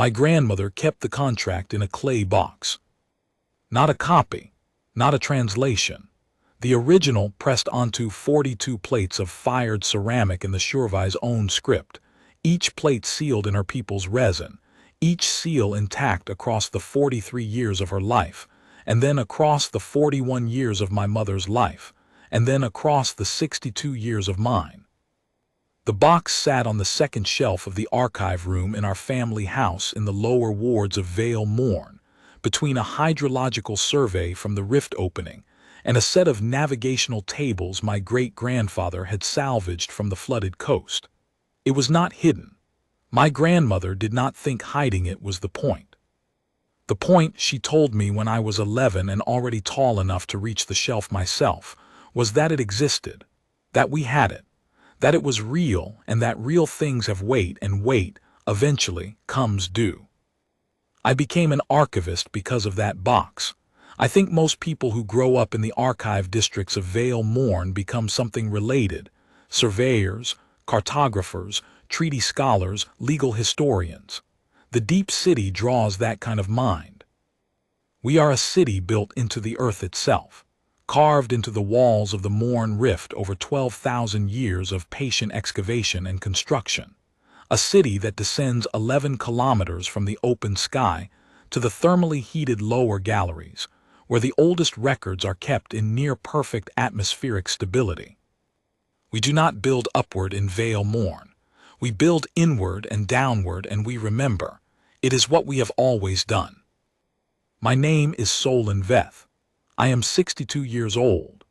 My grandmother kept the contract in a clay box. Not a copy, not a translation. The original pressed onto 42 plates of fired ceramic in the Shurvai's own script, each plate sealed in her people's resin, each seal intact across the 43 years of her life, and then across the 41 years of my mother's life, and then across the 62 years of mine. The box sat on the second shelf of the archive room in our family house in the lower wards of Vale Morn, between a hydrological survey from the rift opening and a set of navigational tables my great-grandfather had salvaged from the flooded coast. It was not hidden. My grandmother did not think hiding it was the point. The point, she told me when I was 11 and already tall enough to reach the shelf myself, was that it existed, that we had it, that it was real, and that real things have weight, and weight, eventually, comes due. I became an archivist because of that box. I think most people who grow up in the archive districts of Vale Morn become something related: surveyors, cartographers, treaty scholars, legal historians. The deep city draws that kind of mind. We are a city built into the earth itself, carved into the walls of the Morn Rift over 12,000 years of patient excavation and construction. A city that descends 11 kilometers from the open sky to the thermally heated lower galleries, where the oldest records are kept in near-perfect atmospheric stability. We do not build upward in Vale Morn. We build inward and downward, and we remember. It is what we have always done. My name is Solon Veth. I am 62 years old.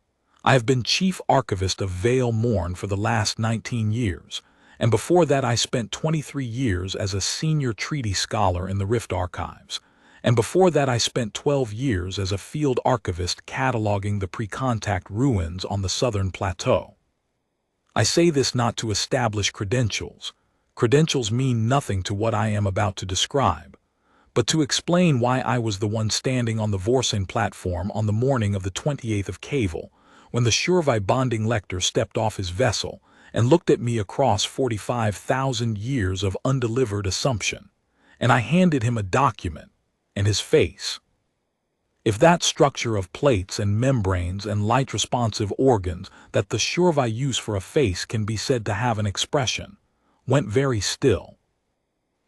I have been chief archivist of Vale Morn for the last 19 years, and before that I spent 23 years as a senior treaty scholar in the Rift Archives, and before that I spent 12 years as a field archivist cataloging the pre-contact ruins on the southern plateau. I say this not to establish credentials. Credentials mean nothing to what I am about to describe, but to explain why I was the one standing on the Vorsen platform on the morning of the 28th of Caval, when the Shurvai bonding lector stepped off his vessel and looked at me across 45,000 years of undelivered assumption, and I handed him a document, and his face. If that structure of plates and membranes and light-responsive organs that the Shurvai use for a face can be said to have an expression, went very still.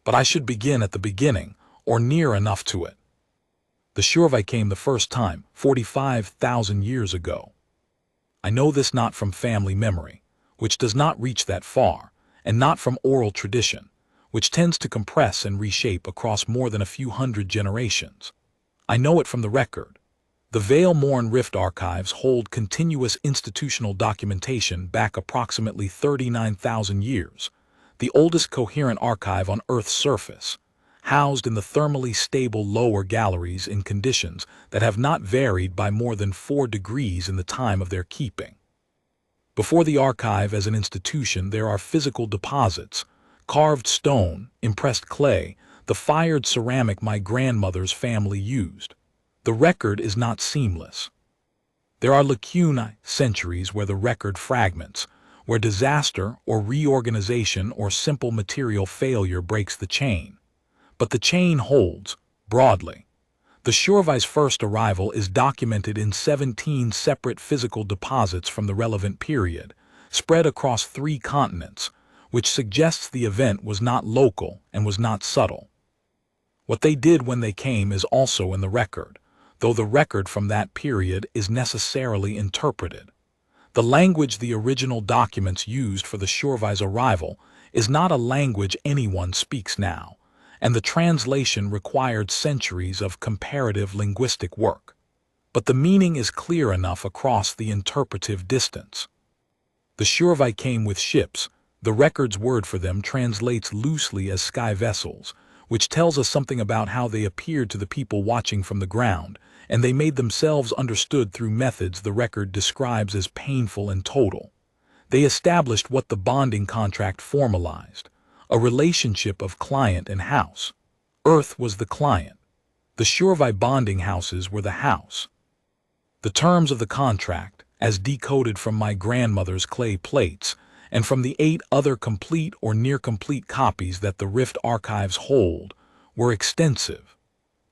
But I should begin at the beginning, or near enough to it. The Shurvai came the first time, 45,000 years ago. I know this not from family memory, which does not reach that far, and not from oral tradition, which tends to compress and reshape across more than a few hundred generations. I know it from the record. The Vale Morn Rift Archives hold continuous institutional documentation back approximately 39,000 years, the oldest coherent archive on Earth's surface, housed in the thermally stable lower galleries in conditions that have not varied by more than 4 degrees in the time of their keeping. Before the archive as an institution, there are physical deposits, carved stone, impressed clay, the fired ceramic my grandmother's family used. The record is not seamless. There are lacunae, centuries where the record fragments, where disaster or reorganization or simple material failure breaks the chain. But the chain holds, broadly. The Shurvai's first arrival is documented in 17 separate physical deposits from the relevant period, spread across 3 continents, which suggests the event was not local and was not subtle. What they did when they came is also in the record, though the record from that period is necessarily interpreted. The language the original documents used for the Shurvai's arrival is not a language anyone speaks now, and the translation required centuries of comparative linguistic work. But the meaning is clear enough across the interpretive distance. The Shurvai came with ships. The record's word for them translates loosely as sky vessels, which tells us something about how they appeared to the people watching from the ground, and they made themselves understood through methods the record describes as painful and total. They established what the bonding contract formalized, a relationship of client and house. Earth was the client. The Shurvai bonding houses were the house. The terms of the contract, as decoded from my grandmother's clay plates, and from the 8 other complete or near-complete copies that the Rift Archives hold, were extensive.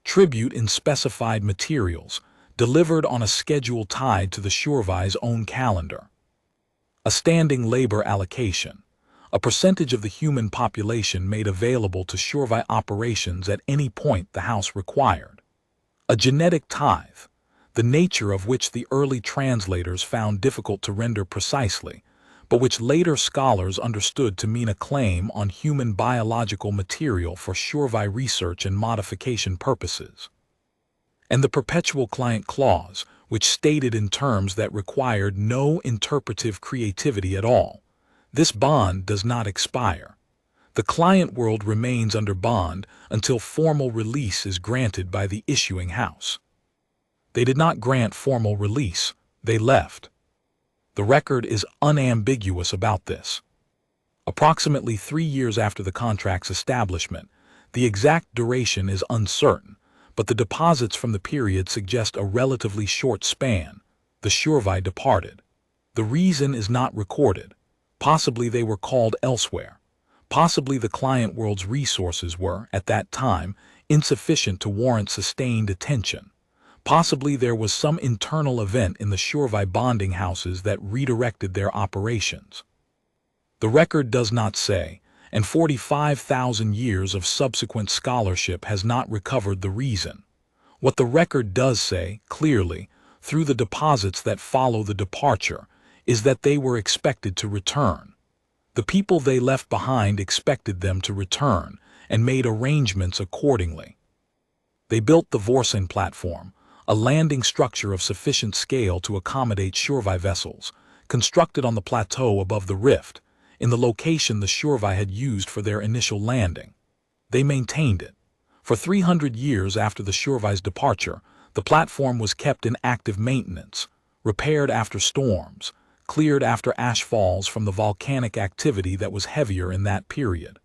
Tribute in specified materials, delivered on a schedule tied to the Shurvai's own calendar. A standing labor allocation, a percentage of the human population made available to Shurvai operations at any point the House required. A genetic tithe, the nature of which the early translators found difficult to render precisely, but which later scholars understood to mean a claim on human biological material for Shurvai research and modification purposes. And the perpetual client clause, which stated in terms that required no interpretive creativity at all, this bond does not expire. The client world remains under bond until formal release is granted by the issuing house. They did not grant formal release, they left. The record is unambiguous about this. Approximately 3 years after the contract's establishment, the exact duration is uncertain, but the deposits from the period suggest a relatively short span. The Shurvai departed. The reason is not recorded. Possibly they were called elsewhere. Possibly the client world's resources were, at that time, insufficient to warrant sustained attention. Possibly there was some internal event in the Shurvai bonding houses that redirected their operations. The record does not say, and 45,000 years of subsequent scholarship has not recovered the reason. What the record does say, clearly, through the deposits that follow the departure, is that they were expected to return. The people they left behind expected them to return and made arrangements accordingly. They built the Vorsen platform, a landing structure of sufficient scale to accommodate Shurvai vessels, constructed on the plateau above the rift, in the location the Shurvai had used for their initial landing. They maintained it. For 300 years after the Shurvai's departure, the platform was kept in active maintenance, repaired after storms, cleared after ash falls from the volcanic activity that was heavier in that period.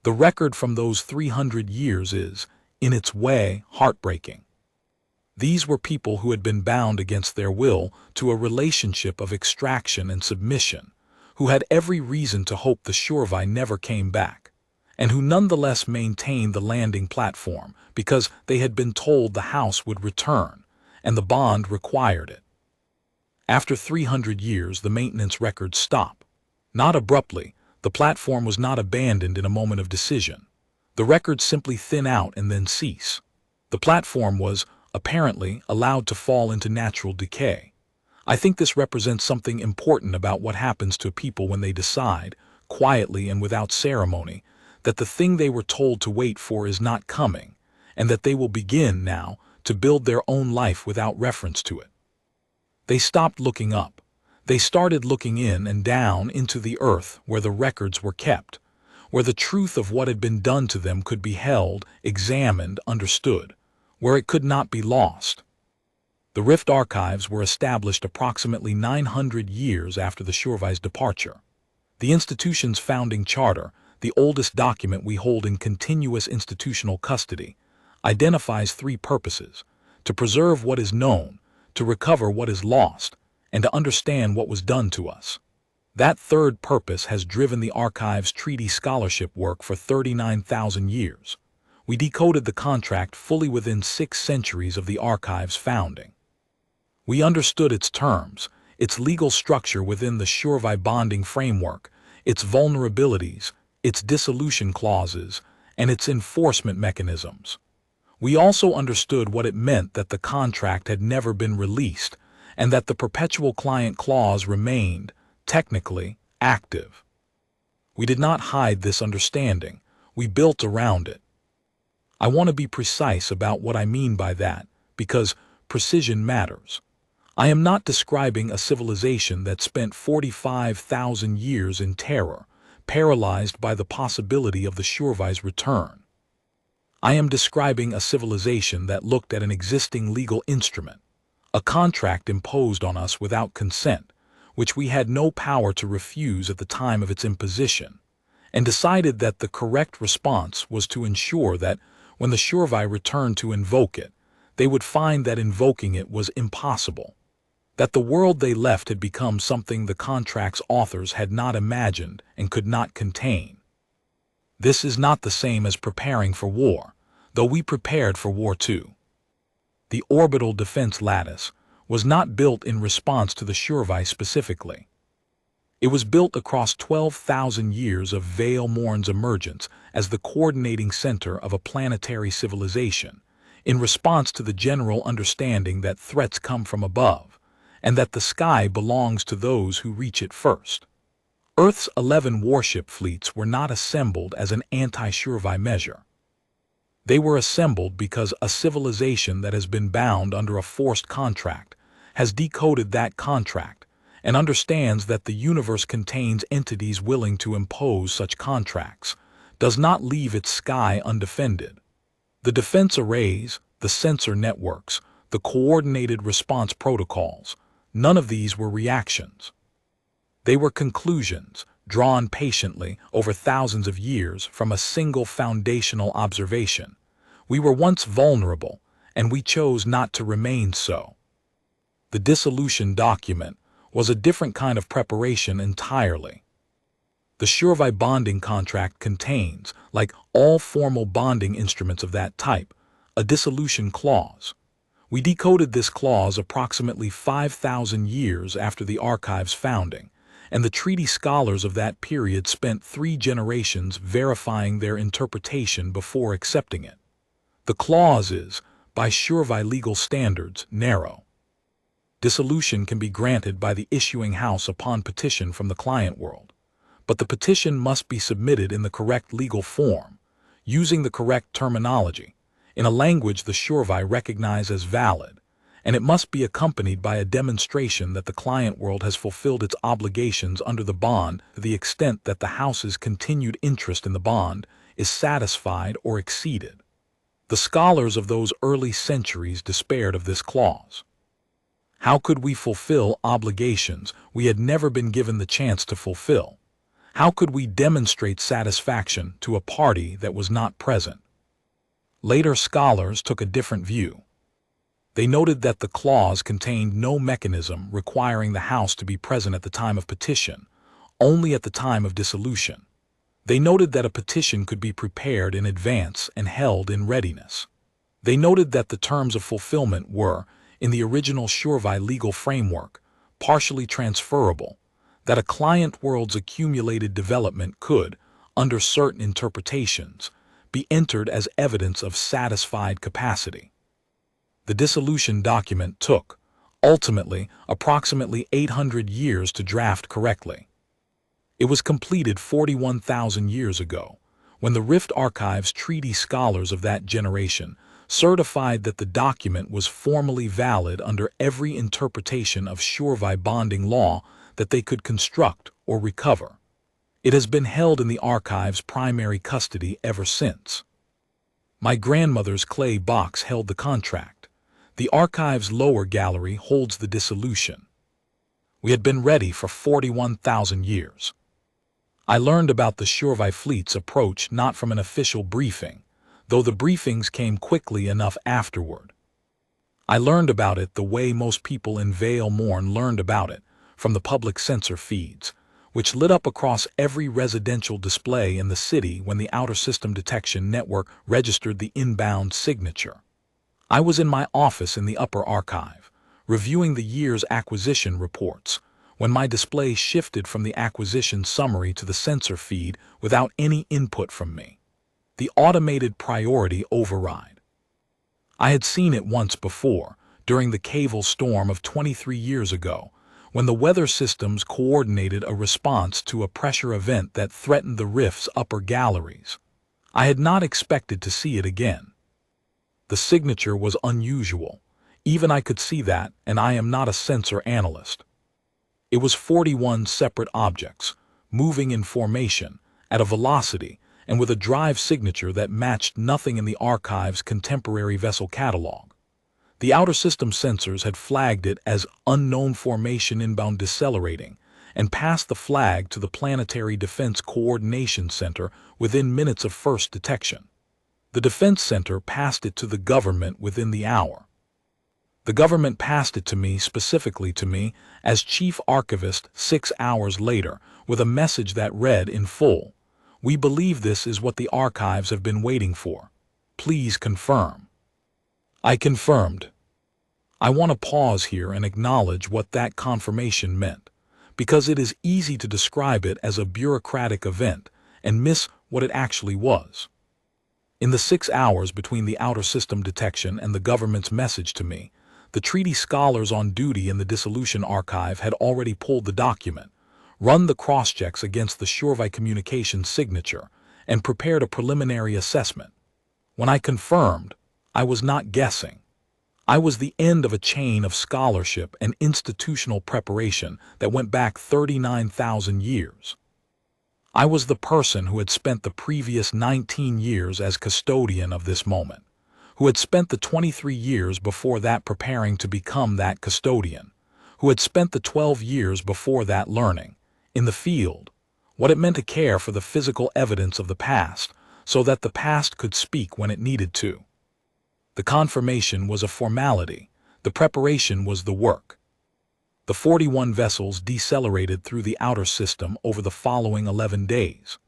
The record from those 300 years is, in its way, heartbreaking. These were people who had been bound against their will to a relationship of extraction and submission, who had every reason to hope the Shurvai never came back, and who nonetheless maintained the landing platform because they had been told the house would return, and the bond required it. After 300 years, the maintenance records stop. Not abruptly, the platform was not abandoned in a moment of decision. The records simply thin out and then cease. The platform was, apparently, allowed to fall into natural decay. I think this represents something important about what happens to people when they decide, quietly and without ceremony, that the thing they were told to wait for is not coming, and that they will begin, now, to build their own life without reference to it. They stopped looking up. They started looking in and down into the earth where the records were kept, where the truth of what had been done to them could be held, examined, understood, where it could not be lost. The Rift archives were established approximately 900 years after the Shurvai's departure. The institution's founding charter, the oldest document we hold in continuous institutional custody, identifies 3 purposes: to preserve what is known, to recover what is lost, and to understand what was done to us. That third purpose has driven the archive's treaty scholarship work for 39,000 years. We decoded the contract fully within 6 centuries of the archive's founding. We understood its terms, its legal structure within the Shurvai bonding framework, its vulnerabilities, its dissolution clauses, and its enforcement mechanisms. We also understood what it meant that the contract had never been released and that the perpetual client clause remained, technically, active. We did not hide this understanding, we built around it. I want to be precise about what I mean by that, because precision matters. I am not describing a civilization that spent 45,000 years in terror, paralyzed by the possibility of the Shurvai's return. I am describing a civilization that looked at an existing legal instrument, a contract imposed on us without consent, which we had no power to refuse at the time of its imposition, and decided that the correct response was to ensure that, when the Shurvai returned to invoke it, they would find that invoking it was impossible, that the world they left had become something the contract's authors had not imagined and could not contain. This is not the same as preparing for war, though we prepared for war too. The orbital defense lattice was not built in response to the Shurvi specifically. It was built across 12,000 years of Vale Morn's emergence as the coordinating center of a planetary civilization, in response to the general understanding that threats come from above, and that the sky belongs to those who reach it first. Earth's 11 warship fleets were not assembled as an anti-Shurvi measure. They were assembled because a civilization that has been bound under a forced contract has decoded that contract and understands that the universe contains entities willing to impose such contracts, does not leave its sky undefended. The defense arrays, the sensor networks, the coordinated response protocols, none of these were reactions. They were conclusions, drawn patiently over thousands of years from a single foundational observation. We were once vulnerable, and we chose not to remain so. The dissolution document was a different kind of preparation entirely. The Shurvi bonding contract contains, like all formal bonding instruments of that type, a dissolution clause. We decoded this clause approximately 5,000 years after the archive's founding, and the treaty scholars of that period spent 3 generations verifying their interpretation before accepting it. The clause is, by Shurvi legal standards, narrow. Dissolution can be granted by the issuing house upon petition from the client world, but the petition must be submitted in the correct legal form, using the correct terminology, in a language the Shurvi recognize as valid, and it must be accompanied by a demonstration that the client world has fulfilled its obligations under the bond to the extent that the house's continued interest in the bond is satisfied or exceeded. The scholars of those early centuries despaired of this clause. How could we fulfill obligations we had never been given the chance to fulfill? How could we demonstrate satisfaction to a party that was not present? Later scholars took a different view. They noted that the clause contained no mechanism requiring the House to be present at the time of petition, only at the time of dissolution. They noted that a petition could be prepared in advance and held in readiness. They noted that the terms of fulfillment were, in the original Shurvi legal framework, partially transferable, that a client world's accumulated development could, under certain interpretations, be entered as evidence of satisfied capacity. The dissolution document took, ultimately, approximately 800 years to draft correctly. It was completed 41,000 years ago, when the Rift Archive's treaty scholars of that generation certified that the document was formally valid under every interpretation of Shurvi bonding law that they could construct or recover. It has been held in the archive's primary custody ever since. My grandmother's clay box held the contract. The archive's lower gallery holds the dissolution. We had been ready for 41,000 years. I learned about the Shurvi fleet's approach not from an official briefing, though the briefings came quickly enough afterward. I learned about it the way most people in Vale Morn learned about it, from the public sensor feeds, which lit up across every residential display in the city when the Outer System Detection Network registered the inbound signature. I was in my office in the upper archive, reviewing the year's acquisition reports, when my display shifted from the acquisition summary to the sensor feed without any input from me. The automated priority override. I had seen it once before, during the Cable storm of 23 years ago, when the weather systems coordinated a response to a pressure event that threatened the rift's upper galleries. I had not expected to see it again. The signature was unusual. Even I could see that, and I am not a sensor analyst. It was 41 separate objects, moving in formation, at a velocity, and with a drive signature that matched nothing in the archive's contemporary vessel catalog. The outer system sensors had flagged it as unknown formation inbound decelerating and passed the flag to the Planetary Defense Coordination Center within minutes of first detection. The Defense Center passed it to the government within the hour. The government passed it to me, specifically to me, as Chief Archivist 6 hours later, with a message that read in full, "We believe this is what the archives have been waiting for. Please confirm. I confirmed. I want to pause here and acknowledge what that confirmation meant, because it is easy to describe it as a bureaucratic event and miss what it actually was. In the 6 hours between the outer system detection and the government's message to me, the treaty scholars on duty in the dissolution archive had already pulled the document, run the cross-checks against the Shorevai communications signature, and prepared a preliminary assessment. When I confirmed, I was not guessing. I was the end of a chain of scholarship and institutional preparation that went back 39,000 years. I was the person who had spent the previous 19 years as custodian of this moment, who had spent the 23 years before that preparing to become that custodian, who had spent the 12 years before that learning, in the field, what it meant to care for the physical evidence of the past, so that the past could speak when it needed to. The confirmation was a formality, the preparation was the work. The 41 vessels decelerated through the outer system over the following 11 days.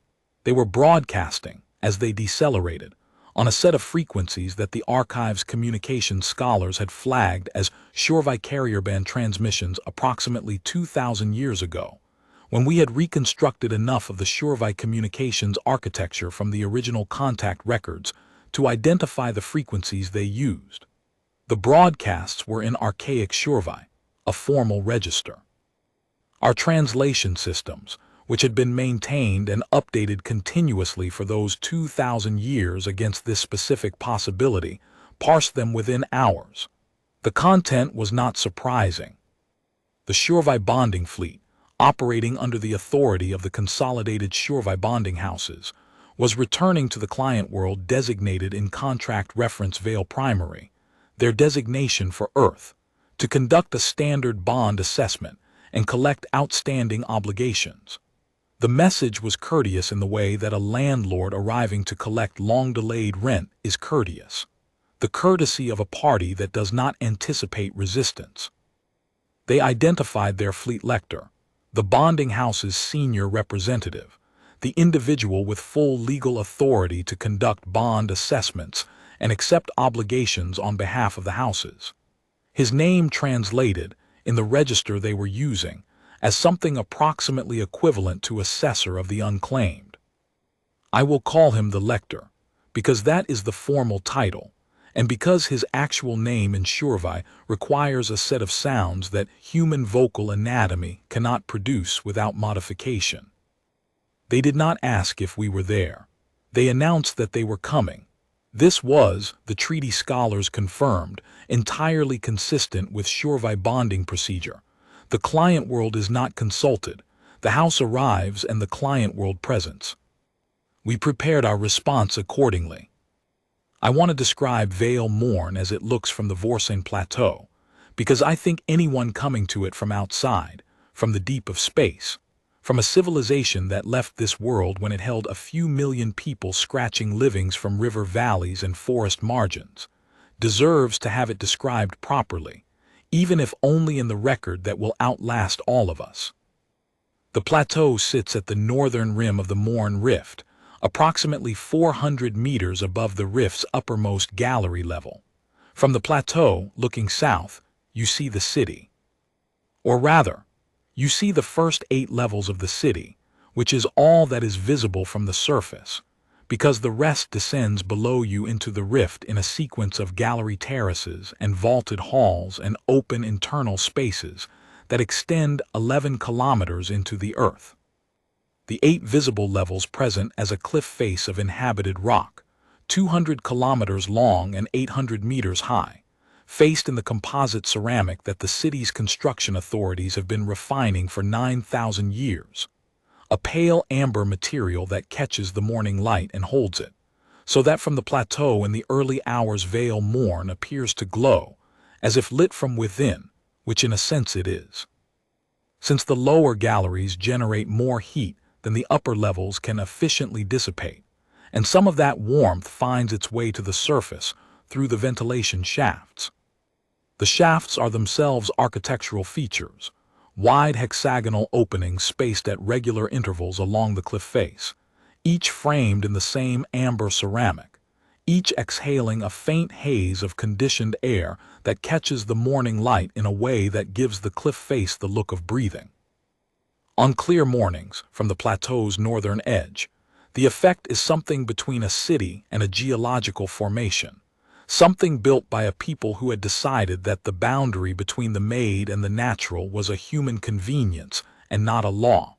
They were broadcasting, as they decelerated, on a set of frequencies that the archive's communications scholars had flagged as Shorevai carrier band transmissions approximately 2,000 years ago, when we had reconstructed enough of the Shorevai communications architecture from the original contact records to identify the frequencies they used. The broadcasts were in archaic Shorevai, a formal register. Our translation systems, which had been maintained and updated continuously for those 2,000 years against this specific possibility, parsed them within hours. The content was not surprising. The Shorevai bonding fleet, operating under the authority of the consolidated Shorevai bonding houses, was returning to the client world designated in Contract Reference Veil Primary, their designation for Earth, to conduct a standard bond assessment and collect outstanding obligations. The message was courteous in the way that a landlord arriving to collect long-delayed rent is courteous, the courtesy of a party that does not anticipate resistance. They identified their fleet lector, the bonding house's senior representative, the individual with full legal authority to conduct bond assessments and accept obligations on behalf of the houses. His name translated, in the register they were using, as something approximately equivalent to assessor of the unclaimed. I will call him the lector, because that is the formal title, and because his actual name in Shorevai requires a set of sounds that human vocal anatomy cannot produce without modification. They did not ask if we were there. They announced that they were coming. This was, the treaty scholars confirmed, entirely consistent with Shorevai bonding procedure. The client world is not consulted. The house arrives and the client world presents. We prepared our response accordingly. I want to describe Veil Morn as it looks from the Vorsen Plateau, because I think anyone coming to it from outside, from the deep of space, from a civilization that left this world when it held a few million people scratching livings from river valleys and forest margins, deserves to have it described properly, even if only in the record that will outlast all of us. The plateau sits at the northern rim of the Morn Rift, approximately 400 meters above the rift's uppermost gallery level. From the plateau, looking south, you see the city. Or rather, you see the first 8 levels of the city, which is all that is visible from the surface, because the rest descends below you into the rift in a sequence of gallery terraces and vaulted halls and open internal spaces that extend 11 kilometers into the earth. The 8 visible levels present as a cliff face of inhabited rock, 200 kilometers long and 800 meters high, faced in the composite ceramic that the city's construction authorities have been refining for 9,000 years, a pale amber material that catches the morning light and holds it, so that from the plateau in the early hours Veil Morn appears to glow, as if lit from within, which in a sense it is. Since the lower galleries generate more heat than the upper levels can efficiently dissipate, and some of that warmth finds its way to the surface through the ventilation shafts. The shafts are themselves architectural features, wide hexagonal openings spaced at regular intervals along the cliff face, each framed in the same amber ceramic, each exhaling a faint haze of conditioned air that catches the morning light in a way that gives the cliff face the look of breathing. On clear mornings, from the plateau's northern edge, the effect is something between a city and a geological formation, something built by a people who had decided that the boundary between the made and the natural was a human convenience and not a law.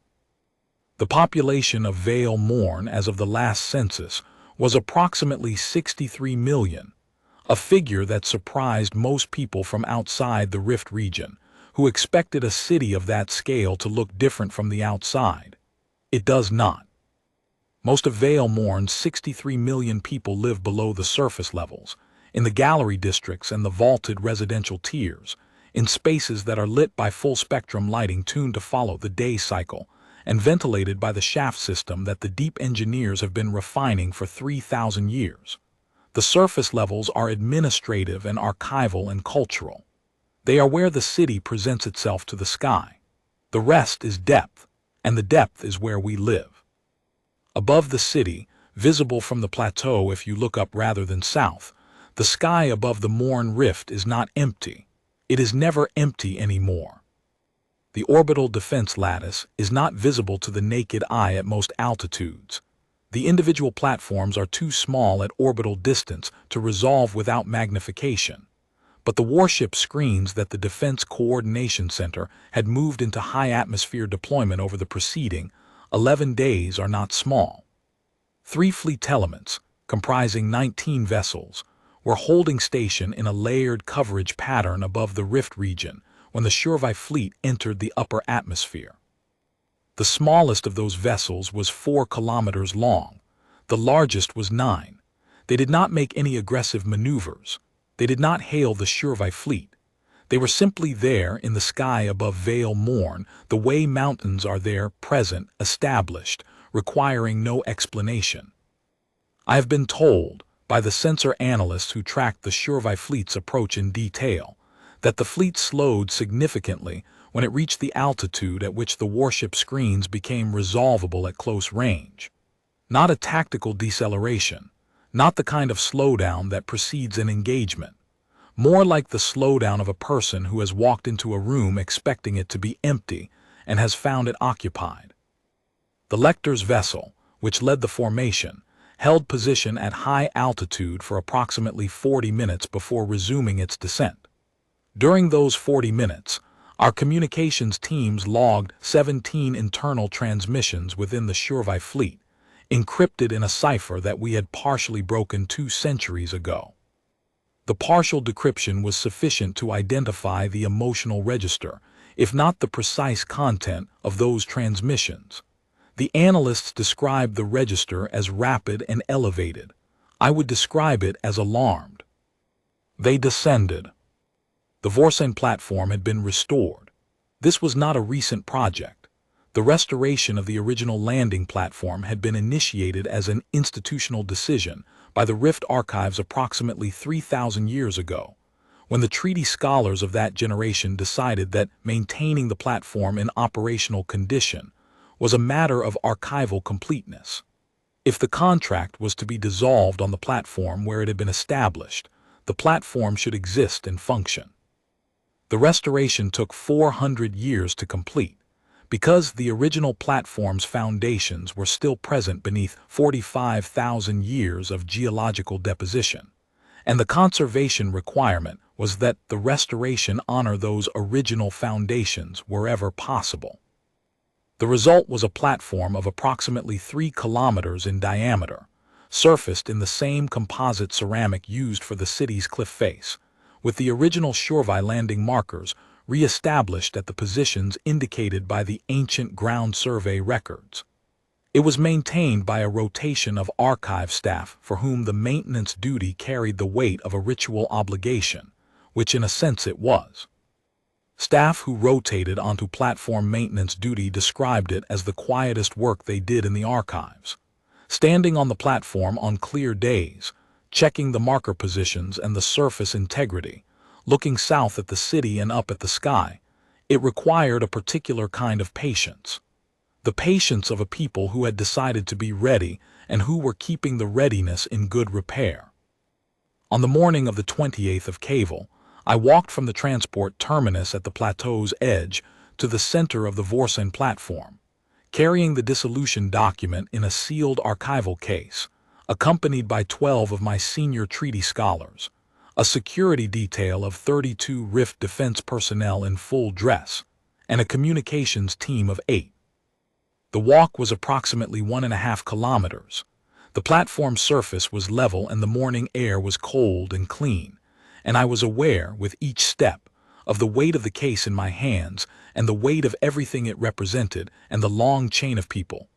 The population of Vale Morn as of the last census was approximately 63 million, a figure that surprised most people from outside the Rift region, who expected a city of that scale to look different from the outside. It does not. Most of Vale Morn's 63 million people live below the surface levels, in the gallery districts and the vaulted residential tiers, in spaces that are lit by full-spectrum lighting tuned to follow the day cycle, and ventilated by the shaft system that the deep engineers have been refining for 3,000 years. The surface levels are administrative and archival and cultural. They are where the city presents itself to the sky. The rest is depth, and the depth is where we live. Above the city, visible from the plateau if you look up rather than south, the sky above the Morn Rift is not empty. It is never empty anymore. The orbital defense lattice is not visible to the naked eye at most altitudes. The individual platforms are too small at orbital distance to resolve without magnification. But the warship screens that the Defense Coordination Center had moved into high-atmosphere deployment over the preceding 11 days are not small. 3 fleet elements, comprising 19 vessels, were holding station in a layered coverage pattern above the Rift region when the Shurvai fleet entered the upper atmosphere. The smallest of those vessels was 4 kilometers long. The largest was 9. They did not make any aggressive maneuvers. They did not hail the Shurvai fleet. They were simply there in the sky above Vale Morn, the way mountains are there, present, established, requiring no explanation. I have been told, by the sensor analysts who tracked the Shurvai fleet's approach in detail, that the fleet slowed significantly when it reached the altitude at which the warship screens became resolvable at close range. Not a tactical deceleration, not the kind of slowdown that precedes an engagement. More like the slowdown of a person who has walked into a room expecting it to be empty and has found it occupied. The Lecter's vessel, which led the formation, held position at high altitude for approximately 40 minutes before resuming its descent. During those 40 minutes, our communications teams logged 17 internal transmissions within the Shurvai fleet, encrypted in a cipher that we had partially broken 2 centuries ago. The partial decryption was sufficient to identify the emotional register, if not the precise content of those transmissions. The analysts described the register as rapid and elevated. I would describe it as alarmed. They descended. The Vorsen platform had been restored. This was not a recent project. The restoration of the original landing platform had been initiated as an institutional decision by the Rift archives approximately 3,000 years ago, when the treaty scholars of that generation decided that maintaining the platform in operational condition was a matter of archival completeness. If the contract was to be dissolved on the platform where it had been established, the platform should exist and function. The restoration took 400 years to complete, because the original platform's foundations were still present beneath 45,000 years of geological deposition, and the conservation requirement was that the restoration honor those original foundations wherever possible. The result was a platform of approximately 3 kilometers in diameter, surfaced in the same composite ceramic used for the city's cliff face, with the original Shurvai landing markers re-established at the positions indicated by the ancient ground survey records. It was maintained by a rotation of archive staff for whom the maintenance duty carried the weight of a ritual obligation, which in a sense it was. Staff who rotated onto platform maintenance duty described it as the quietest work they did in the archives. Standing on the platform on clear days, checking the marker positions and the surface integrity, looking south at the city and up at the sky, it required a particular kind of patience. The patience of a people who had decided to be ready and who were keeping the readiness in good repair. On the morning of the 28th of Cavil, I walked from the transport terminus at the plateau's edge to the center of the Vorsen platform, carrying the dissolution document in a sealed archival case, accompanied by 12 of my senior treaty scholars, a security detail of 32 Rift defense personnel in full dress, and a communications team of 8. The walk was approximately 1.5 kilometers. The platform surface was level and the morning air was cold and clean, and I was aware, with each step, of the weight of the case in my hands and the weight of everything it represented and the long chain of people,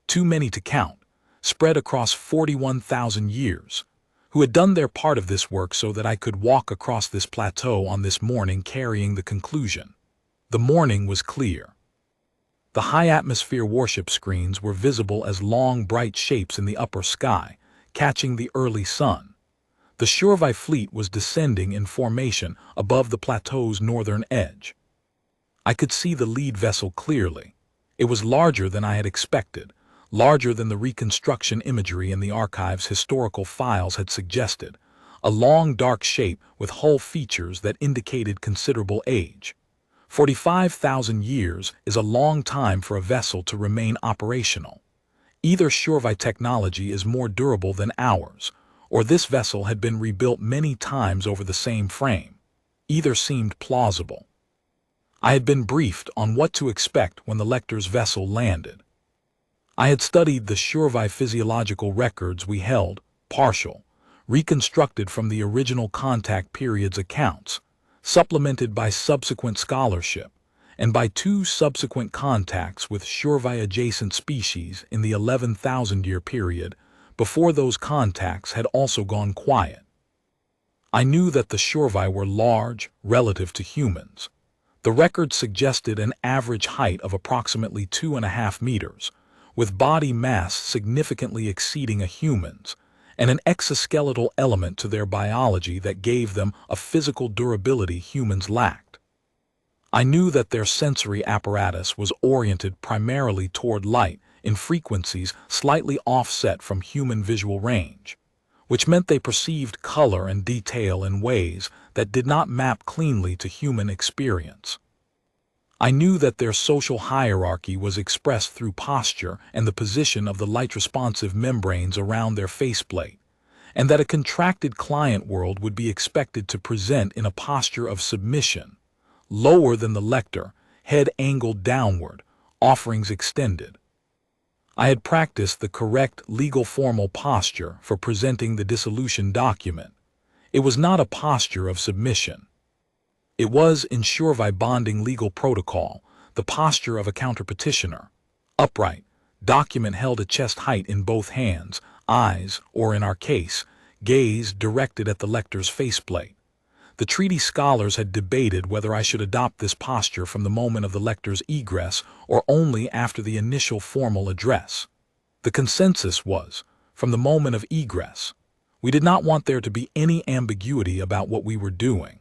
too many to count, spread across 41,000 years, who had done their part of this work so that I could walk across this plateau on this morning carrying the conclusion. The morning was clear. The high-atmosphere warship screens were visible as long, bright shapes in the upper sky, catching the early sun. The Shurvai fleet was descending in formation above the plateau's northern edge. I could see the lead vessel clearly. It was larger than I had expected, larger than the reconstruction imagery in the archive's historical files had suggested, a long, dark shape with hull features that indicated considerable age. 45,000 years is a long time for a vessel to remain operational. Either Shurvai technology is more durable than ours, or this vessel had been rebuilt many times over the same frame. Either seemed plausible. I had been briefed on what to expect when the Lector's vessel landed. I had studied the Shurvai physiological records we held, partial, reconstructed from the original contact period's accounts, supplemented by subsequent scholarship, and by 2 subsequent contacts with Shurvai-adjacent species in the 11,000-year period, before those contacts had also gone quiet. I knew that the Shurvai were large relative to humans. The record suggested an average height of approximately 2.5 meters, with body mass significantly exceeding a human's, and an exoskeletal element to their biology that gave them a physical durability humans lacked. I knew that their sensory apparatus was oriented primarily toward light in frequencies slightly offset from human visual range, which meant they perceived color and detail in ways that did not map cleanly to human experience. I knew that their social hierarchy was expressed through posture and the position of the light-responsive membranes around their faceplate, and that a contracted client world would be expected to present in a posture of submission, lower than the Lector, head angled downward, offerings extended. I had practiced the correct legal formal posture for presenting the dissolution document. It was not a posture of submission. It was, in Shurvai bonding legal protocol, the posture of a counterpetitioner. Upright, document held at chest height in both hands, eyes, or in our case, gaze directed at the Lector's faceplate. The treaty scholars had debated whether I should adopt this posture from the moment of the Lector's egress or only after the initial formal address. The consensus was, from the moment of egress. We did not want there to be any ambiguity about what we were doing.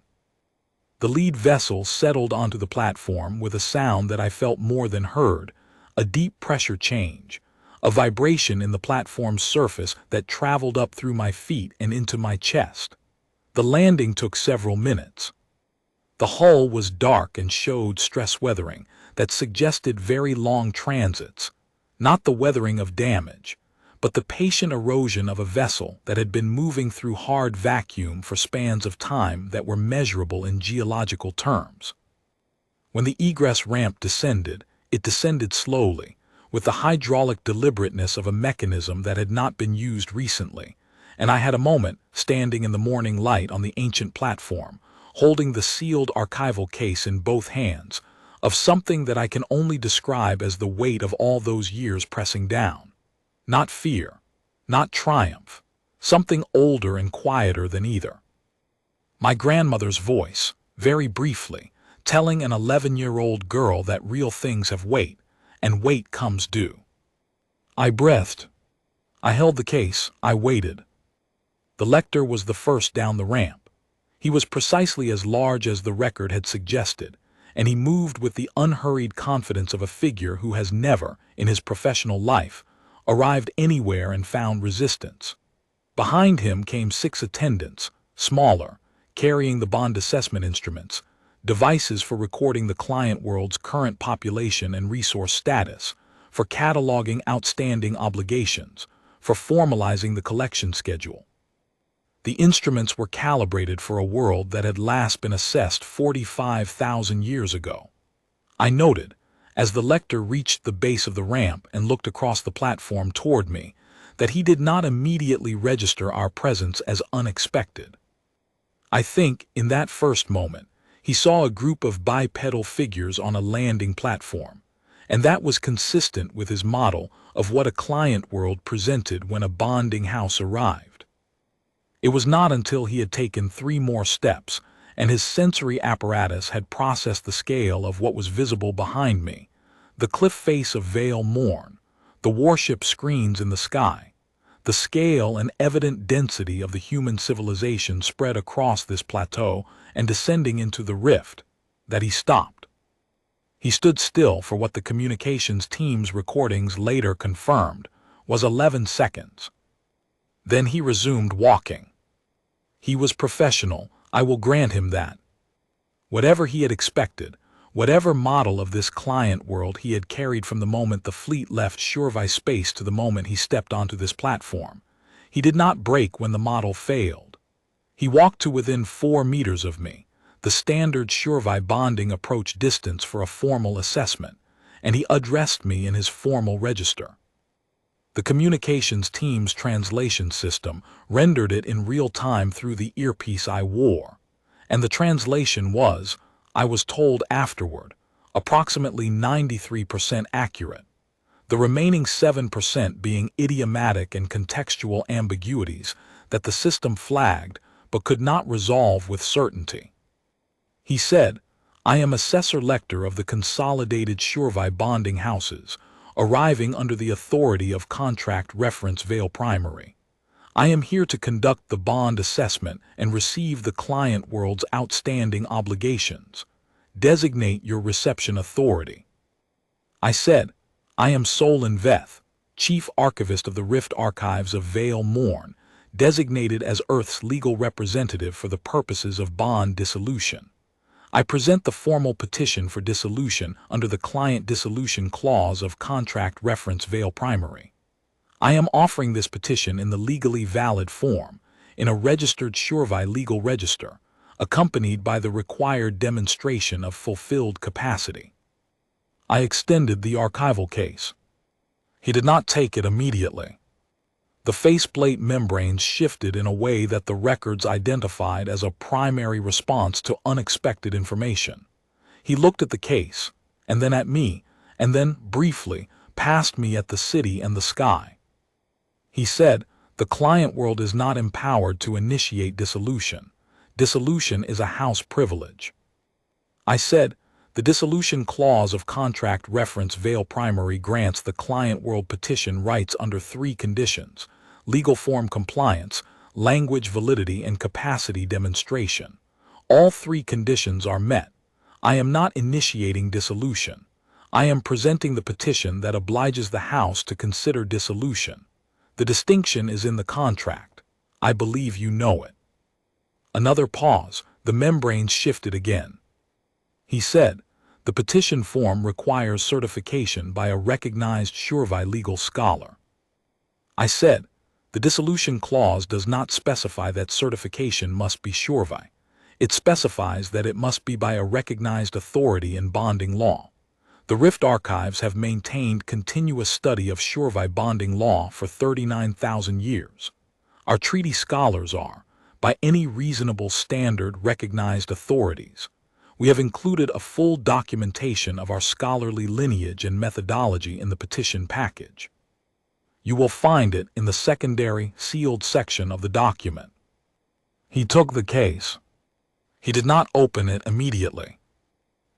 The lead vessel settled onto the platform with a sound that I felt more than heard, a deep pressure change, a vibration in the platform's surface that traveled up through my feet and into my chest. The landing took several minutes. The hull was dark and showed stress weathering that suggested very long transits, not the weathering of damage, but the patient erosion of a vessel that had been moving through hard vacuum for spans of time that were measurable in geological terms. When the egress ramp descended, it descended slowly, with the hydraulic deliberateness of a mechanism that had not been used recently, and I had a moment, standing in the morning light on the ancient platform, holding the sealed archival case in both hands, of something that I can only describe as the weight of all those years pressing down. Not fear, not triumph, something older and quieter than either. My grandmother's voice, very briefly, telling an 11-year-old girl that real things have weight, and weight comes due. I breathed. I held the case, I waited. The Lector was the first down the ramp. He was precisely as large as the record had suggested, and he moved with the unhurried confidence of a figure who has never, in his professional life, arrived anywhere and found resistance. Behind him came 6 attendants, smaller, carrying the bond assessment instruments, devices for recording the client world's current population and resource status, for cataloging outstanding obligations, for formalizing the collection schedule. The instruments were calibrated for a world that had last been assessed 45,000 years ago. I noted, as the lector reached the base of the ramp and looked across the platform toward me, that he did not immediately register our presence as unexpected. I think, in that first moment, he saw a group of bipedal figures on a landing platform, and that was consistent with his model of what a client world presented when a bonding house arrived. It was not until he had taken 3 more steps and his sensory apparatus had processed the scale of what was visible behind me, the cliff face of Vale Morn, the warship screens in the sky, the scale and evident density of the human civilization spread across this plateau and descending into the rift, that he stopped. He stood still for what the communications team's recordings later confirmed was 11 seconds. Then he resumed walking. He was professional, I will grant him that. Whatever he had expected, whatever model of this client world he had carried from the moment the fleet left Shurvai space to the moment he stepped onto this platform, he did not break when the model failed. He walked to within 4 meters of me, the standard Shurvai bonding approach distance for a formal assessment, and he addressed me in his formal register. The communications team's translation system rendered it in real time through the earpiece I wore, and the translation was, I was told afterward, approximately 93% accurate, the remaining 7% being idiomatic and contextual ambiguities that the system flagged but could not resolve with certainty. He said, I am assessor-lector of the Consolidated Shurvai Bonding Houses, arriving under the authority of Contract Reference Vale Primary. I am here to conduct the bond assessment and receive the client world's outstanding obligations. Designate your reception authority. I said, I am Solon Veth, Chief Archivist of the Rift Archives of Vale Morn, designated as Earth's legal representative for the purposes of bond dissolution. I present the formal petition for dissolution under the Client Dissolution Clause of Contract Reference Vale Primary. I am offering this petition in the legally valid form, in a registered Shurvai legal register, accompanied by the required demonstration of fulfilled capacity. I extended the archival case. He did not take it immediately. The faceplate membranes shifted in a way that the records identified as a primary response to unexpected information. He looked at the case, and then at me, and then, briefly, past me at the city and the sky. He said, the client world is not empowered to initiate dissolution. Dissolution is a house privilege. I said, the dissolution clause of Contract Reference Vale Primary grants the client world petition rights under 3 conditions: legal form compliance, language validity, and capacity demonstration. All 3 conditions are met. I am not initiating dissolution. I am presenting the petition that obliges the House to consider dissolution. The distinction is in the contract. I believe you know it. Another pause. The membranes shifted again. He said, the petition form requires certification by a recognized Shurvai legal scholar. I said, the dissolution clause does not specify that certification must be Shurvai. It specifies that it must be by a recognized authority in bonding law. The Rift Archives have maintained continuous study of Shurvai bonding law for 39,000 years. Our treaty scholars are, by any reasonable standard, recognized authorities. We have included a full documentation of our scholarly lineage and methodology in the petition package. You will find it in the secondary, sealed section of the document. He took the case. He did not open it immediately.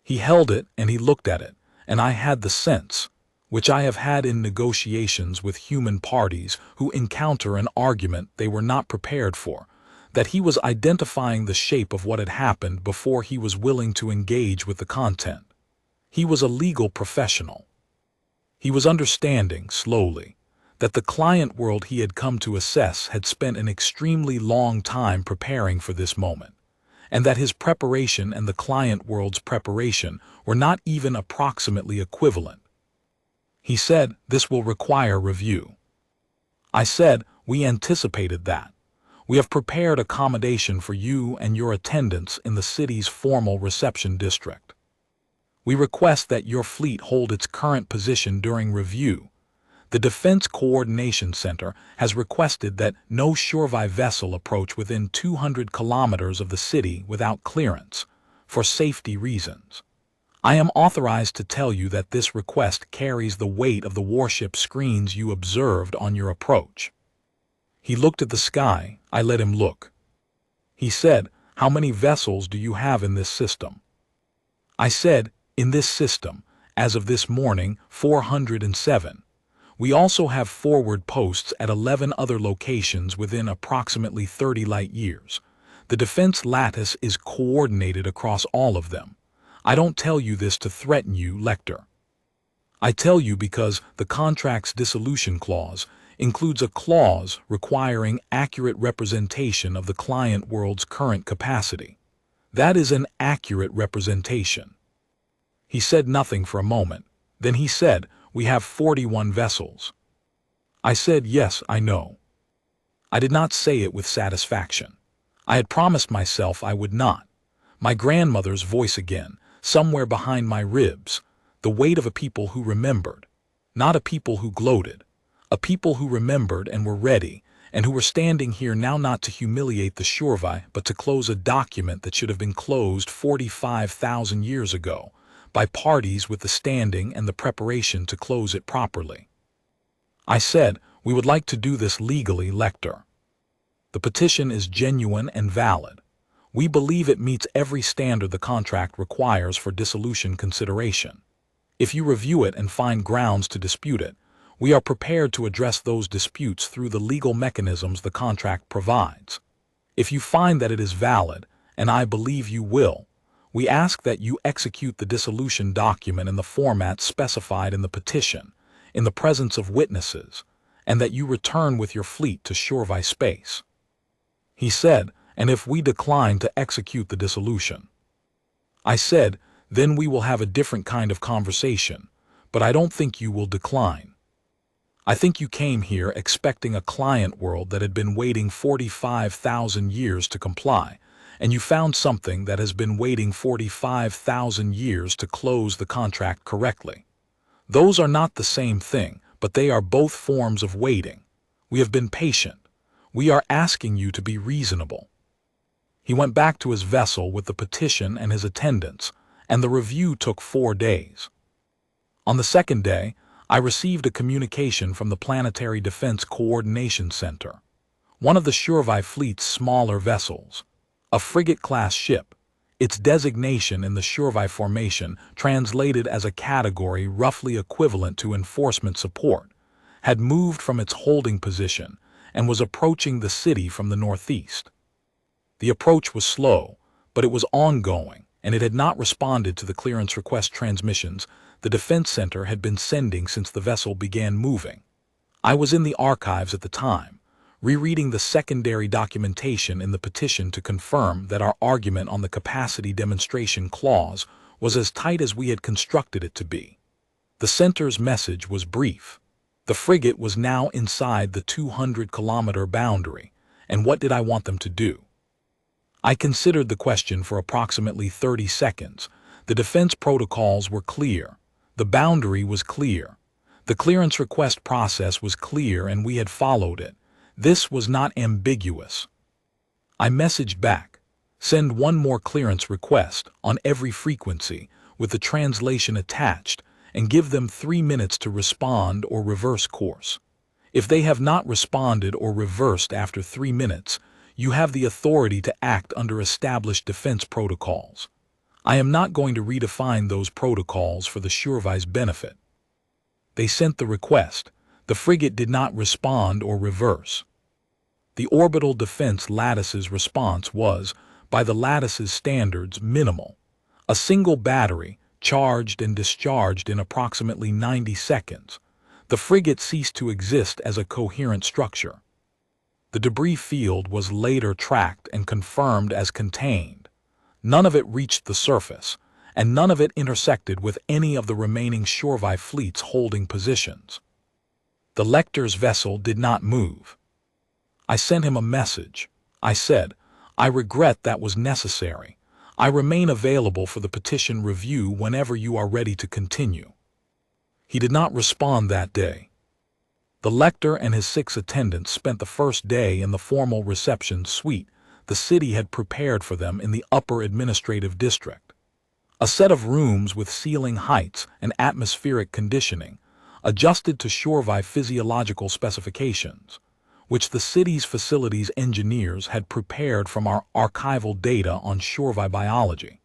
He held it and he looked at it, and I had the sense, which I have had in negotiations with human parties who encounter an argument they were not prepared for, that he was identifying the shape of what had happened before he was willing to engage with the content. He was a legal professional. He was understanding, slowly, that the client world he had come to assess had spent an extremely long time preparing for this moment, and that his preparation and the client world's preparation were not even approximately equivalent. He said, "This will require review." I said, "We anticipated that. We have prepared accommodation for you and your attendants in the city's formal reception district. We request that your fleet hold its current position during review. The Defense Coordination Center has requested that no Shurvi vessel approach within 200 kilometers of the city without clearance, for safety reasons. I am authorized to tell you that this request carries the weight of the warship screens you observed on your approach." He looked at the sky. I let him look. He said, "How many vessels do you have in this system?" I said, "In this system, as of this morning, 407. We also have forward posts at 11 other locations within approximately 30 light years. The defense lattice is coordinated across all of them. I don't tell you this to threaten you, Lecter. I tell you because the contract's dissolution clause includes a clause requiring accurate representation of the client world's current capacity. That is an accurate representation." He said nothing for a moment. Then he said, "We have 41 vessels." I said, "Yes, I know." I did not say it with satisfaction. I had promised myself I would not. My grandmother's voice again, somewhere behind my ribs, the weight of a people who remembered, not a people who gloated, a people who remembered and were ready, and who were standing here now not to humiliate the Shurvi, but to close a document that should have been closed 45,000 years ago, by parties with the standing and the preparation to close it properly. I said, "We would like to do this legally, Lecter. The petition is genuine and valid. We believe it meets every standard the contract requires for dissolution consideration. If you review it and find grounds to dispute it, we are prepared to address those disputes through the legal mechanisms the contract provides. If you find that it is valid, and I believe you will, we ask that you execute the dissolution document in the format specified in the petition, in the presence of witnesses, and that you return with your fleet to Shurvi space." He said, "And if we decline to execute the dissolution?" I said, "Then we will have a different kind of conversation, but I don't think you will decline. I think you came here expecting a client world that had been waiting 45,000 years to comply, and you found something that has been waiting 45,000 years to close the contract correctly. Those are not the same thing, but they are both forms of waiting. We have been patient. We are asking you to be reasonable." He went back to his vessel with the petition and his attendants, and the review took 4 days. On the second day, I received a communication from the Planetary Defense Coordination Center, one of the Shurvi fleet's smaller vessels, a frigate-class ship, its designation in the Shurvi formation translated as a category roughly equivalent to enforcement support, had moved from its holding position and was approaching the city from the northeast. The approach was slow, but it was ongoing, and it had not responded to the clearance request transmissions the Defense Center had been sending since the vessel began moving. I was in the archives at the time, rereading the secondary documentation in the petition to confirm that our argument on the capacity demonstration clause was as tight as we had constructed it to be. The Center's message was brief. The frigate was now inside the 200-kilometer boundary, and what did I want them to do? I considered the question for approximately 30 seconds. The defense protocols were clear. The boundary was clear. The clearance request process was clear, and we had followed it. This was not ambiguous. I messaged back, "Send one more clearance request on every frequency with the translation attached, and give them 3 minutes to respond or reverse course. If they have not responded or reversed after 3 minutes, you have the authority to act under established defense protocols. I am not going to redefine those protocols for the Shurvi's benefit." They sent the request. The frigate did not respond or reverse. The orbital defense lattice's response was, by the lattice's standards, minimal. A single battery, charged and discharged in approximately 90 seconds. The frigate ceased to exist as a coherent structure. The debris field was later tracked and confirmed as contained. None of it reached the surface, and none of it intersected with any of the remaining Shorvi fleets holding positions. The Lector's vessel did not move. I sent him a message. I said, "I regret that was necessary. I remain available for the petition review whenever you are ready to continue." He did not respond that day. The Lector and his 6 attendants spent the first day in the formal reception suite the city had prepared for them in the Upper Administrative District. A set of rooms with ceiling heights and atmospheric conditioning, adjusted to Shorvi physiological specifications, which the city's facilities engineers had prepared from our archival data on Shorvi biology.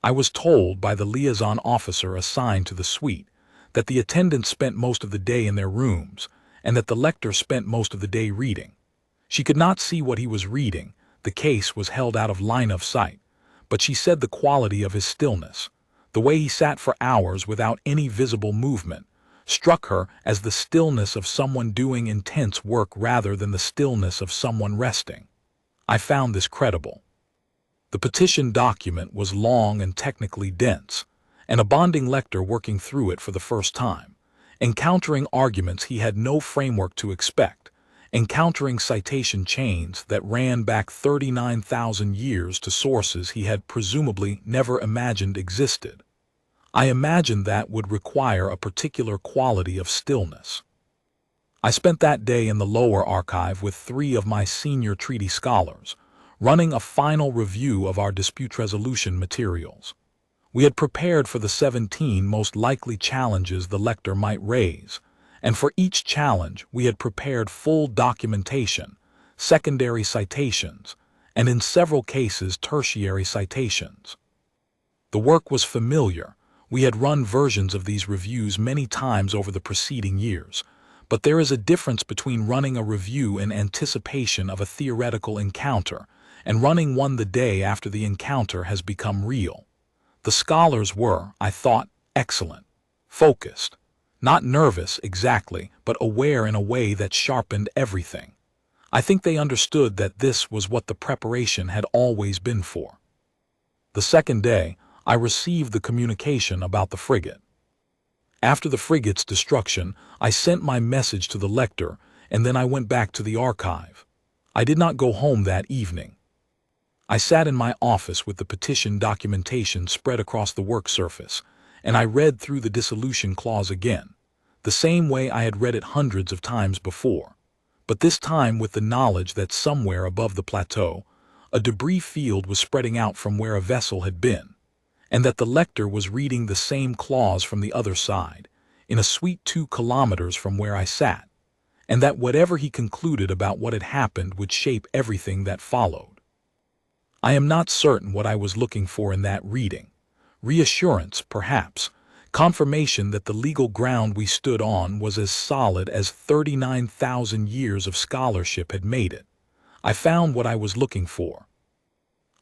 I was told by the liaison officer assigned to the suite that the attendants spent most of the day in their rooms, and that the Lector spent most of the day reading. She could not see what he was reading, the case was held out of line of sight, but she said the quality of his stillness, the way he sat for hours without any visible movement, struck her as the stillness of someone doing intense work rather than the stillness of someone resting. I found this credible. The petition document was long and technically dense, and a bonding Lector working through it for the first time, encountering arguments he had no framework to expect, encountering citation chains that ran back 39,000 years to sources he had presumably never imagined existed. I imagined that would require a particular quality of stillness. I spent that day in the lower archive with 3 of my senior treaty scholars, running a final review of our dispute resolution materials. We had prepared for the 17 most likely challenges the Lector might raise, and for each challenge we had prepared full documentation, secondary citations, and in several cases tertiary citations. The work was familiar. We had run versions of these reviews many times over the preceding years, but there is a difference between running a review in anticipation of a theoretical encounter and running one the day after the encounter has become real. The scholars were, I thought, excellent, focused, not nervous exactly, but aware in a way that sharpened everything. I think they understood that this was what the preparation had always been for. The second day, I received the communication about the frigate. After the frigate's destruction, I sent my message to the Lector, and then I went back to the archive. I did not go home that evening. I sat in my office with the petition documentation spread across the work surface, and I read through the dissolution clause again, the same way I had read it hundreds of times before, but this time with the knowledge that somewhere above the plateau, a debris field was spreading out from where a vessel had been, and that the Lector was reading the same clause from the other side, in a suite 2 kilometers from where I sat, and that whatever he concluded about what had happened would shape everything that followed. I am not certain what I was looking for in that reading. Reassurance, perhaps, confirmation that the legal ground we stood on was as solid as 39,000 years of scholarship had made it. I found what I was looking for.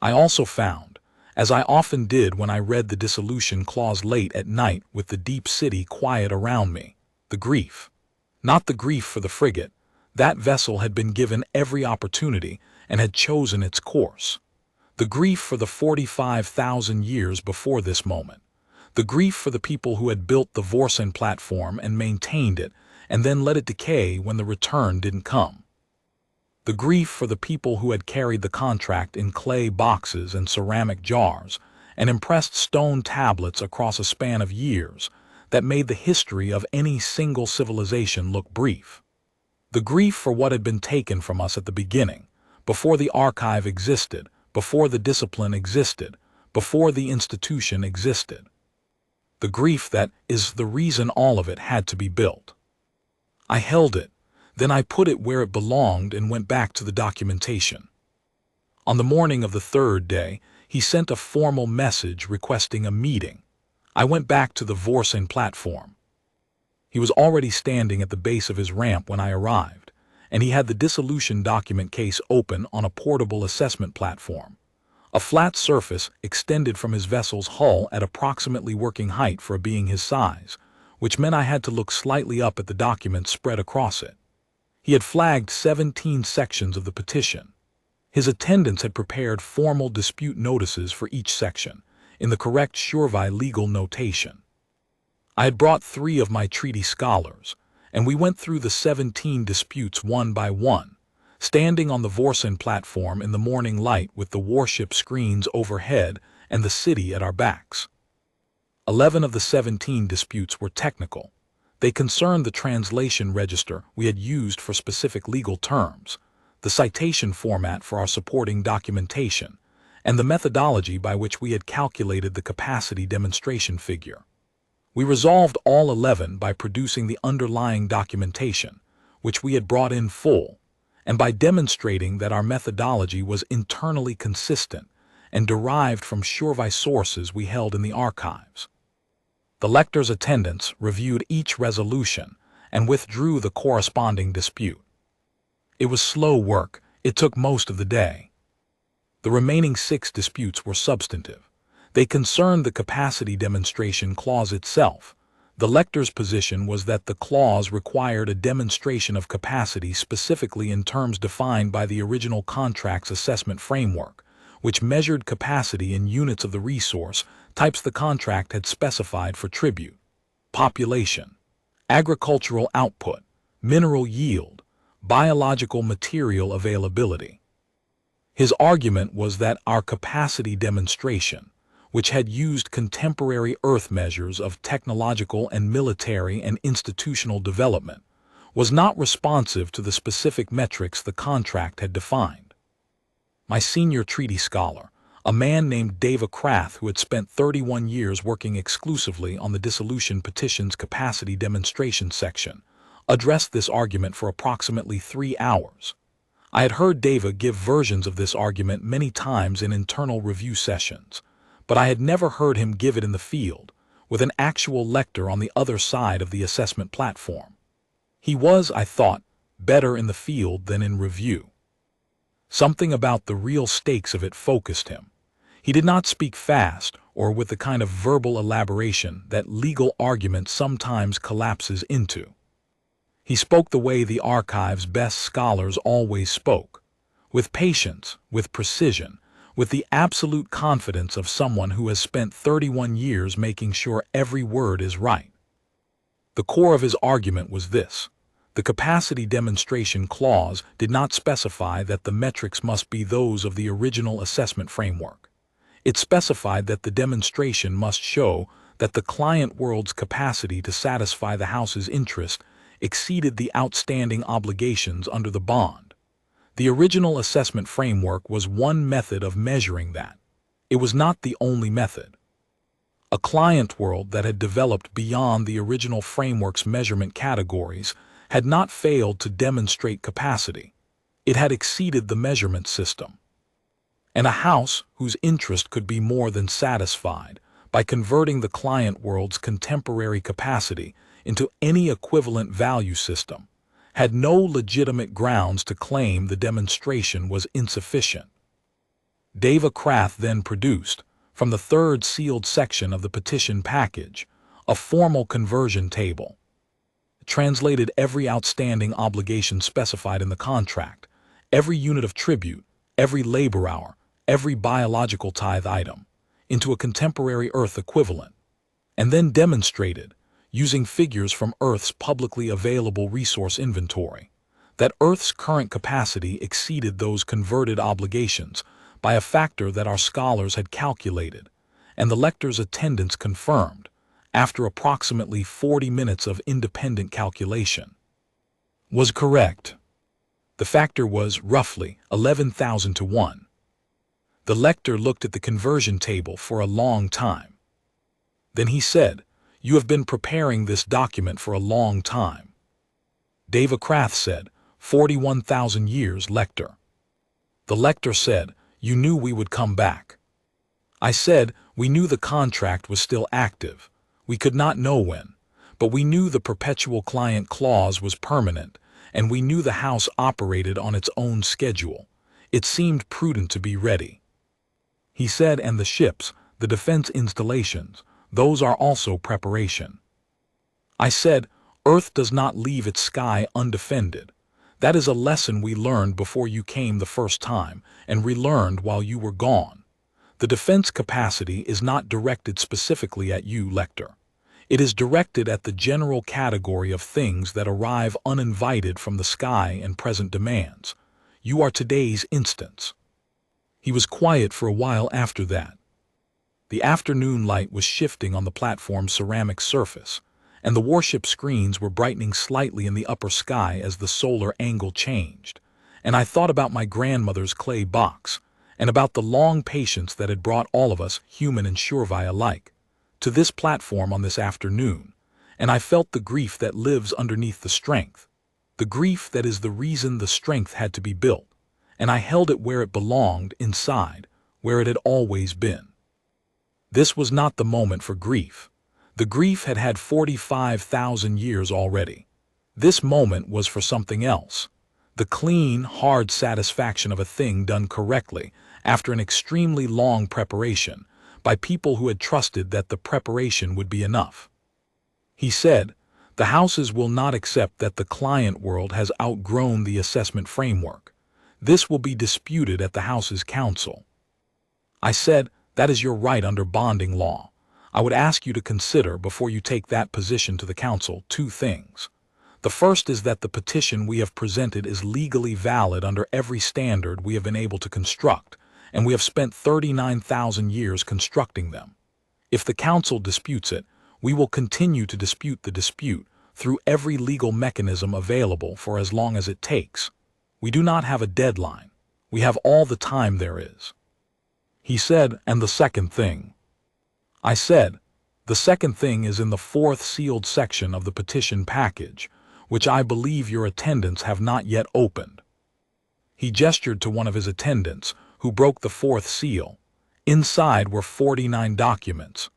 I also found, as I often did when I read the dissolution clause late at night with the deep city quiet around me, the grief. Not the grief for the frigate. That vessel had been given every opportunity and had chosen its course. The grief for the 45,000 years before this moment. The grief for the people who had built the Vorsen platform and maintained it, and then let it decay when the return didn't come. The grief for the people who had carried the contract in clay boxes and ceramic jars, and impressed stone tablets across a span of years that made the history of any single civilization look brief. The grief for what had been taken from us at the beginning, before the archive existed, before the discipline existed, before the institution existed. The grief that is the reason all of it had to be built. I held it, then I put it where it belonged and went back to the documentation. On the morning of the 3rd day, he sent a formal message requesting a meeting. I went back to the Vorsen platform. He was already standing at the base of his ramp when I arrived, and he had the dissolution document case open on a portable assessment platform, a flat surface extended from his vessel's hull at approximately working height for a being his size, which meant I had to look slightly up at the document spread across it. He had flagged 17 sections of the petition. His attendants had prepared formal dispute notices for each section, in the correct Shurvi legal notation. I had brought 3 of my treaty scholars, and we went through the 17 disputes one by one, standing on the Vorsen platform in the morning light with the warship screens overhead and the city at our backs. 11 of the 17 disputes were technical. They concerned the translation register we had used for specific legal terms, the citation format for our supporting documentation, and the methodology by which we had calculated the capacity demonstration figure. We resolved all 11 by producing the underlying documentation, which we had brought in full, and by demonstrating that our methodology was internally consistent and derived from Shurvi sources we held in the archives. The lector's attendants reviewed each resolution and withdrew the corresponding dispute. It was slow work. It took most of the day. The remaining 6 disputes were substantive. They concerned the capacity demonstration clause itself. The lector's position was that the clause required a demonstration of capacity specifically in terms defined by the original contract's assessment framework, which measured capacity in units of the resource types the contract had specified for tribute: population, agricultural output, mineral yield, biological material availability. His argument was that our capacity demonstration, which had used contemporary Earth measures of technological and military and institutional development, was not responsive to the specific metrics the contract had defined. My senior treaty scholar, a man named Deva Krath, who had spent 31 years working exclusively on the dissolution petition's capacity demonstration section, addressed this argument for approximately 3 hours. I had heard Deva give versions of this argument many times in internal review sessions, but I had never heard him give it in the field, with an actual lector on the other side of the assessment platform. He was, I thought, better in the field than in review. Something about the real stakes of it focused him. He did not speak fast or with the kind of verbal elaboration that legal argument sometimes collapses into. He spoke the way the archive's best scholars always spoke, with patience, with precision, with the absolute confidence of someone who has spent 31 years making sure every word is right. The core of his argument was this: the capacity demonstration clause did not specify that the metrics must be those of the original assessment framework. It specified that the demonstration must show that the client world's capacity to satisfy the House's interest exceeded the outstanding obligations under the bond. The original assessment framework was one method of measuring that. It was not the only method. A client world that had developed beyond the original framework's measurement categories had not failed to demonstrate capacity. It had exceeded the measurement system. And a House whose interest could be more than satisfied by converting the client world's contemporary capacity into any equivalent value system had no legitimate grounds to claim the demonstration was insufficient. Deva Krath then produced, from the 3rd sealed section of the petition package, a formal conversion table. It translated every outstanding obligation specified in the contract, every unit of tribute, every labor hour, every biological tithe item, into a contemporary Earth equivalent, and then demonstrated, using figures from Earth's publicly available resource inventory, that Earth's current capacity exceeded those converted obligations by a factor that our scholars had calculated, and the lector's attendance confirmed, after approximately 40 minutes of independent calculation, was correct. The factor was roughly 11,000 to 1. The lector looked at the conversion table for a long time. Then he said, "You have been preparing this document for a long time." Deva Krath said, 41,000 years, lector. The lector said, "You knew we would come back." I said, "We knew the contract was still active. We could not know when, but we knew the perpetual client clause was permanent, and we knew the House operated on its own schedule. It seemed prudent to be ready." He said, "And the ships, the defense installations, those are also preparation." I said, Earth does not leave its sky undefended. That is a lesson we learned before you came the first time, and relearned while you were gone. The defense capacity is not directed specifically at you, Lecter. It is directed at the general category of things that arrive uninvited from the sky and present demands. You are today's instance. He was quiet for a while after that. The afternoon light was shifting on the platform's ceramic surface, and the warship screens were brightening slightly in the upper sky as the solar angle changed. And I thought about my grandmother's clay box, and about the long patience that had brought all of us, human and Shurvai alike, to this platform on this afternoon, and I felt the grief that lives underneath the strength, the grief that is the reason the strength had to be built, and I held it where it belonged, inside, where it had always been. This was not the moment for grief. The grief had had 45,000 years already. This moment was for something else. The clean, hard satisfaction of a thing done correctly after an extremely long preparation, by people who had trusted that the preparation would be enough. He said, the houses will not accept that the client world has outgrown the assessment framework. This will be disputed at the house's council. I said, that is your right under bonding law. I would ask you to consider, before you take that position to the council, two things. The first is that the petition we have presented is legally valid under every standard we have been able to construct, and we have spent 39,000 years constructing them. If the council disputes it, we will continue to dispute the dispute through every legal mechanism available for as long as it takes. We do not have a deadline. We have all the time there is. He said, and the second thing. I said, the second thing is in the fourth sealed section of the petition package, which I believe your attendants have not yet opened. He gestured to one of his attendants, who broke the fourth seal. Inside were 49 documents.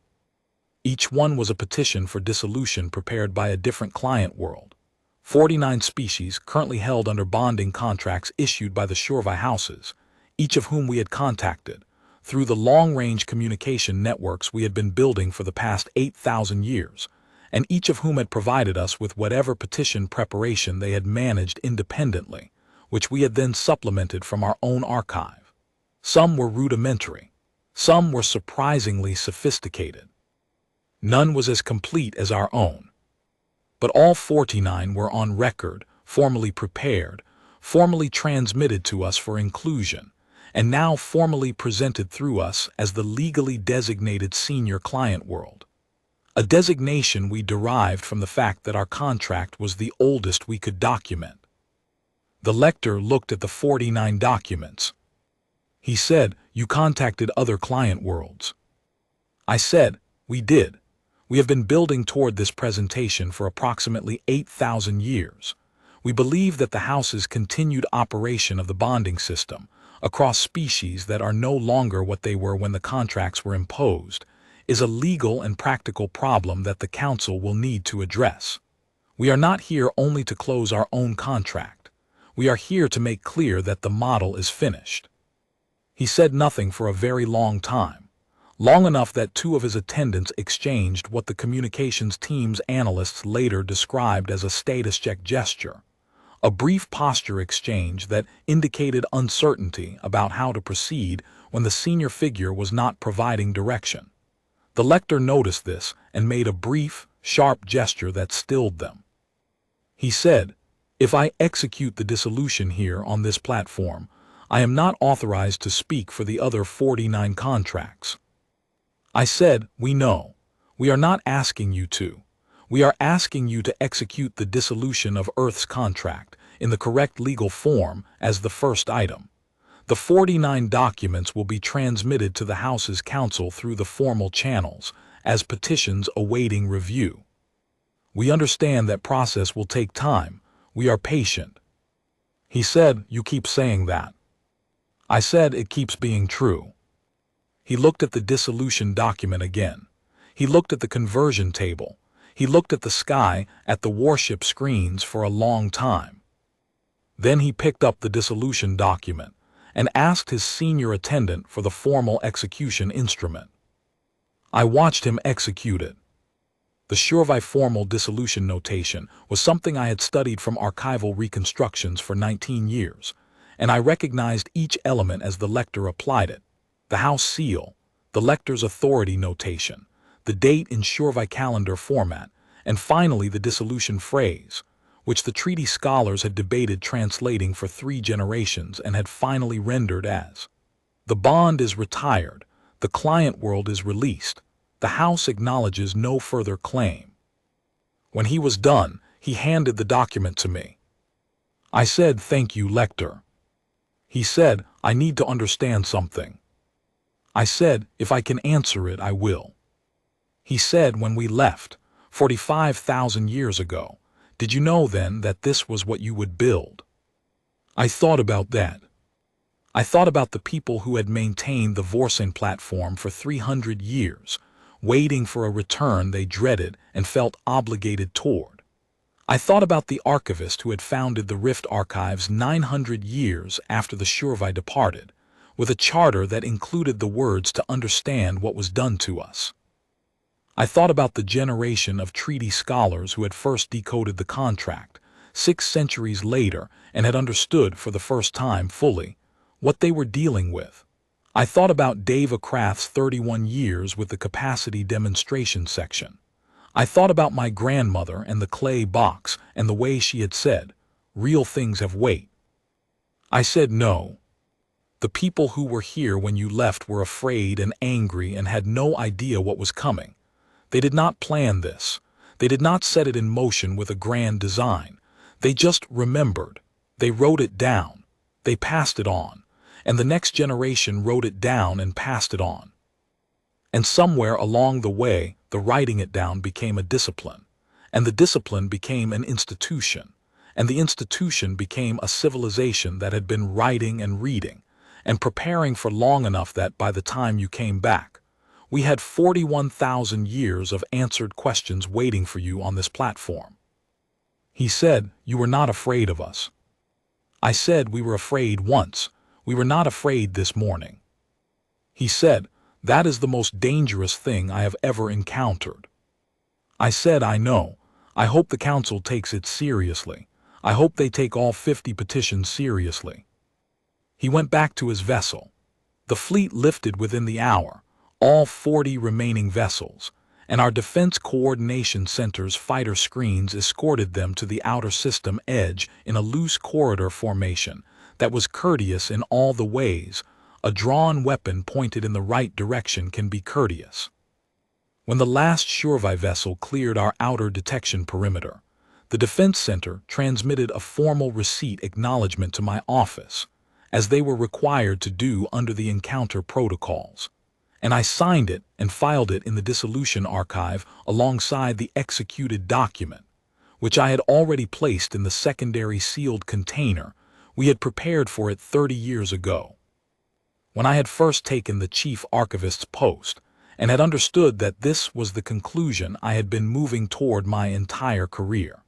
Each one was a petition for dissolution prepared by a different client world. 49 species currently held under bonding contracts issued by the Shurvai houses, each of whom we had contacted, through the long-range communication networks we had been building for the past 8,000 years, and each of whom had provided us with whatever petition preparation they had managed independently, which we had then supplemented from our own archive. Some were rudimentary. Some were surprisingly sophisticated. None was as complete as our own. But all 49 were on record, formally prepared, formally transmitted to us for inclusion, and now formally presented through us as the legally designated senior client world. A designation we derived from the fact that our contract was the oldest we could document. The lector looked at the 49 documents. He said, you contacted other client worlds. I said, we did. We have been building toward this presentation for approximately 8,000 years. We believe that the house's continued operation of the bonding system, across species that are no longer what they were when the contracts were imposed, is a legal and practical problem that the council will need to address. We are not here only to close our own contract. We are here to make clear that the model is finished. He said nothing for a very long time, long enough that two of his attendants exchanged what the communications team's analysts later described as a status check gesture, a brief posture exchange that indicated uncertainty about how to proceed when the senior figure was not providing direction. The lector noticed this and made a brief, sharp gesture that stilled them. He said, if I execute the dissolution here on this platform, I am not authorized to speak for the other 49 contracts. I said, we know. We are not asking you to. We are asking you to execute the dissolution of Earth's contract in the correct legal form as the first item. The 49 documents will be transmitted to the House's council through the formal channels as petitions awaiting review. We understand that process will take time. We are patient. He said, you keep saying that. I said, it keeps being true. He looked at the dissolution document again. He looked at the conversion table. He looked at the sky, at the warship screens for a long time. Then he picked up the dissolution document and asked his senior attendant for the formal execution instrument. I watched him execute it. The The Shurvai formal dissolution notation was something I had studied from archival reconstructions for 19 years, and I recognized each element as the lector applied it. The house seal, the lector's authority notation, the date in Shurvai calendar format, and finally the dissolution phrase, which the treaty scholars had debated translating for 3 generations and had finally rendered as: the bond is retired, the client world is released, the house acknowledges no further claim. When he was done, he handed the document to me. I said, "Thank you, lector." He said, "I need to understand something." I said, "If I can answer it, I will." He said, "When we left, 45,000 years ago, did you know then that this was what you would build?" I thought about that. I thought about the people who had maintained the Vorsen platform for 300 years, waiting for a return they dreaded and felt obligated toward. I thought about the archivist who had founded the Rift archives 900 years after the Shurvai departed, with a charter that included the words to understand what was done to us. I thought about the generation of treaty scholars who had first decoded the contract 6 centuries later and had understood for the first time fully what they were dealing with. I thought about Dave Acrath's 31 years with the capacity demonstration section. I thought about my grandmother and the clay box and the way she had said, "Real things have weight." I said, "No. The people who were here when you left were afraid and angry and had no idea what was coming. They did not plan this. They did not set it in motion with a grand design. They just remembered. They wrote it down. They passed it on. And the next generation wrote it down and passed it on. And somewhere along the way, the writing it down became a discipline, and the discipline became an institution, and the institution became a civilization that had been writing and reading and preparing for long enough that by the time you came back, we had 41,000 years of answered questions waiting for you on this platform." He said, "You were not afraid of us." I said, "We were afraid once. We were not afraid this morning." He said, "That is the most dangerous thing I have ever encountered." I said, "I know. I hope the council takes it seriously. I hope they take all 50 petitions seriously." He went back to his vessel. The fleet lifted within the hour, all 40 remaining vessels, and our Defense Coordination Center's fighter screens escorted them to the outer system edge in a loose corridor formation that was courteous in all the ways a drawn weapon pointed in the right direction can be courteous. When the last Shurvai vessel cleared our outer detection perimeter, the Defense Center transmitted a formal receipt acknowledgement to my office, as they were required to do under the encounter protocols, and I signed it and filed it in the dissolution archive alongside the executed document, which I had already placed in the secondary sealed container we had prepared for it 30 years ago. When I had first taken the chief archivist's post and had understood that this was the conclusion I had been moving toward my entire career,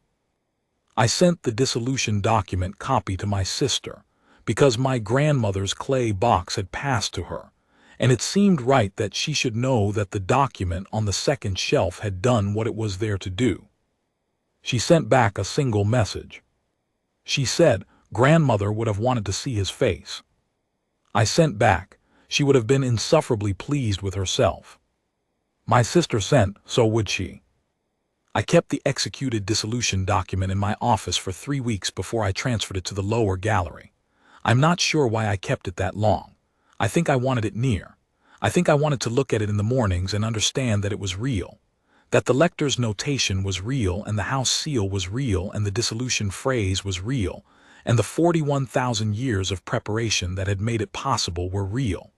I sent the dissolution document copy to my sister because my grandmother's clay box had passed to her, and it seemed right that she should know that the document on the second shelf had done what it was there to do. She sent back a single message. She said, "Grandmother would have wanted to see his face." I sent back, "She would have been insufferably pleased with herself." My sister sent, "So would she." I kept the executed dissolution document in my office for 3 weeks before I transferred it to the lower gallery. I'm not sure why I kept it that long. I think I wanted it near. I think I wanted to look at it in the mornings and understand that it was real, that the lector's notation was real and the house seal was real and the dissolution phrase was real, and the 41,000 years of preparation that had made it possible were real.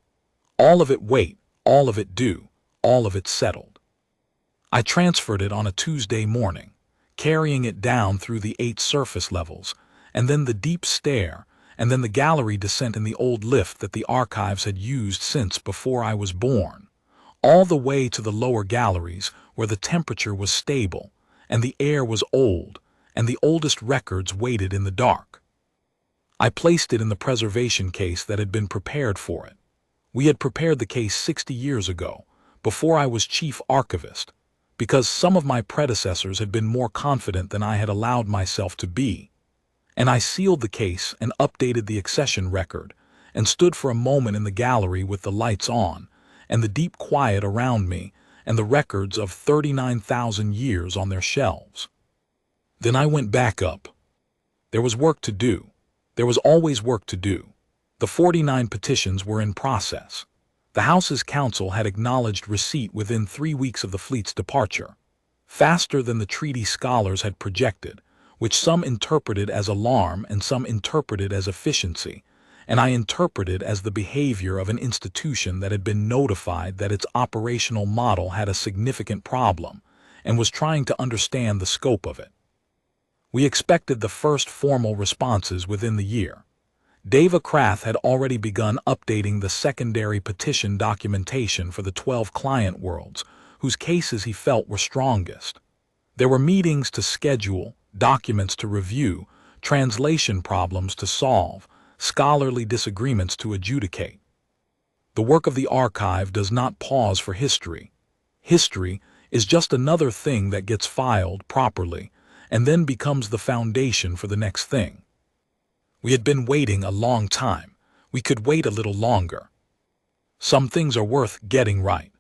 All of it wait, all of it due, all of it settled. I transferred it on a Tuesday morning, carrying it down through the 8 surface levels, and then the deep stair, and then the gallery descent in the old lift that the archives had used since before I was born, all the way to the lower galleries where the temperature was stable, and the air was old, and the oldest records waited in the dark. I placed it in the preservation case that had been prepared for it. We had prepared the case 60 years ago, before I was chief archivist, because some of my predecessors had been more confident than I had allowed myself to be. And I sealed the case and updated the accession record, and stood for a moment in the gallery with the lights on, and the deep quiet around me, and the records of 39,000 years on their shelves. Then I went back up. There was work to do. There was always work to do. The 49 petitions were in process. The House's counsel had acknowledged receipt within 3 weeks of the fleet's departure, faster than the treaty scholars had projected, which some interpreted as alarm and some interpreted as efficiency, and I interpreted as the behavior of an institution that had been notified that its operational model had a significant problem and was trying to understand the scope of it. We expected the first formal responses within the year. Dave Krath had already begun updating the secondary petition documentation for the 12 client worlds, whose cases he felt were strongest. There were meetings to schedule, documents to review, translation problems to solve, scholarly disagreements to adjudicate. The work of the archive does not pause for history. History is just another thing that gets filed properly and then becomes the foundation for the next thing. We had been waiting a long time. We could wait a little longer. Some things are worth getting right.